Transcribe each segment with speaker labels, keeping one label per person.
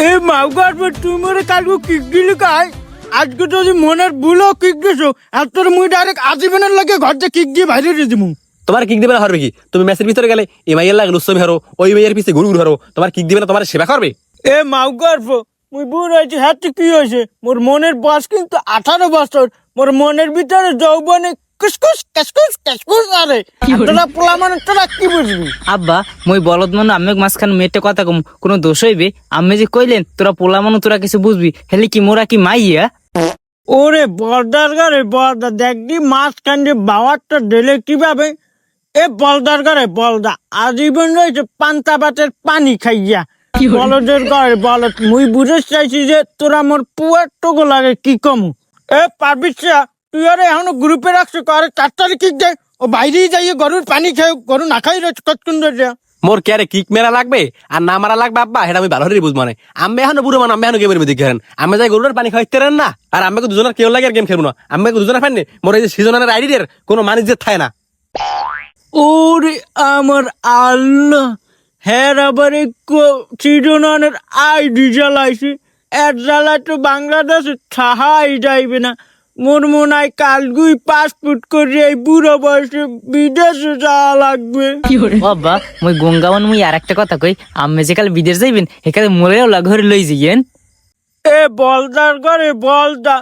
Speaker 1: এ মাউগার পর তুই মোরে কালকে কিক দিলি কাই আজকে যদি মনের ভুলও কিক দিছো এত মুই ডাইরেক্ট আজীবনের লাগে ঘর যে কিক দিয়ে বাইরে দিয়ে দিমু।
Speaker 2: তোমার কিক দিবে না হারবে কি? তুমি ম্যাচের ভিতরে গেলে এই মাইয়ের লাগে লুচ্ছমি হারো, ওই মাইয়ের পিছে ঘুরু ঘুরু হারো, তোমার কিক দিবে না তোমার সেবা করবে?
Speaker 1: এ মাউগার পর মুই বুড় হয়েছি হাতে কি হয়েছে মোর মনের বয়স কিন্তু 18 বছর। মোর মনের ভিতরে যৌবনে কুসকুস কাসকুস কাসকুস আরে তোরা পোলা মানে তোরা কি বুঝবি?
Speaker 3: আব্বা মই বলদ মনে আমি মাঝখানে মেয়েটা কথা কম কোনো দোষ হইবে? আমি যে কইলেন তোরা পোলা মনে তোরা কিছু বুঝবি, হেলে কি মোরা কি মাইয়া?
Speaker 1: ওরে বলদার গারে বলদা দেখবি মাঝখান যে বাওয়ারটা ঢেলে কিভাবে এ বলদার গারে বলদা আজীবন রয়েছে পান্তা ভাতের পানি খাইয়া বলদের গায়ে বলদ। মুই বুঝে চাইছি যে তোরা মোর পুয়ার টুকু লাগে কি কমু। এ পারবিছা তুই আরে এখনো গ্রুপে রাখছো করে 4 তারিখ কিক দেয় ও বাইরেই যাইয়ে গরুর পানি খাই গরু না খাই রয়েছে কতক্ষণ ধরে।
Speaker 2: মোর ক্যারে কিক মেরা লাগবে আর না মারা লাগবে আব্বা, এটা আমি ভালো করে বুঝবো না। আমি এখনো বুড়ো মানে আমি এখনো গেমের মধ্যে খেলেন, আমি যাই গরুর পানি খাইতে না। আর আমাকে দুজনের কেউ লাগে আর গেম খেলবো না, আমাকে দুজনের ফ্যান মোর এই যে সিজনের আইডিয়ার কোনো মানিজ্য থাকে না।
Speaker 1: ওরে আমার আল্লাহ, হ্যাঁ আবার চিরনের আইডি জ্বালাইছি এর জ্বালায় তো বাংলাদেশে ছাহাই যাইবে না। মোর মনে হয় কালগুই পাসপোর্ট করে এই বুড়ো বয়সে বিদেশে যাওয়া লাগবে।
Speaker 3: ও আব্বা মই গঙ্গাবন মুই আর একটা কথা কই, আমি যে কাল বিদেশ যাইবেন এখানে মোরেও ঘরে লই যাইয়েন।
Speaker 1: এ বলদার ঘরে বলদা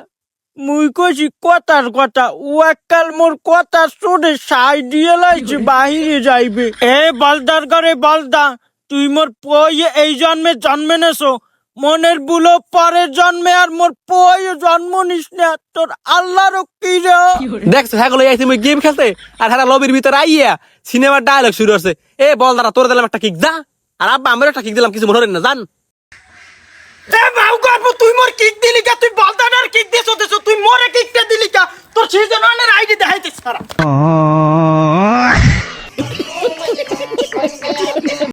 Speaker 1: মুই কইছি কথার কথা ও এককাল মোর কথা শুনে সাই দিয়ে লাইছে বাহিরে যাইবে। এ বলদার ঘরে বলদা তুই মোর পয়ে এই জন্মে জন্মে নেছো, মনের বুলো পরের জন্মে আর মোর পয়ে জন্ম নিস না তোর আল্লাহর কি রে।
Speaker 2: দেখছো হ্যাঁ আইছি মুই গেম খেলতে আর হ্যাঁ লবির ভিতরে আইয়া সিনেমার ডায়লগ শুরু হচ্ছে। এ বল দাঁড়া তোর দিলাম একটা কিক যা, আর আব্বা আমার একটা কিক দিলাম, কিছু মনে হয় না জান।
Speaker 1: এ বাউগার তুই মোর কিক দিলি কা? তুই বলদার কিক দিছস তুই মোরে কিকটা দিলি কা? তোর সিজনের আইডি দেখাইতে সারা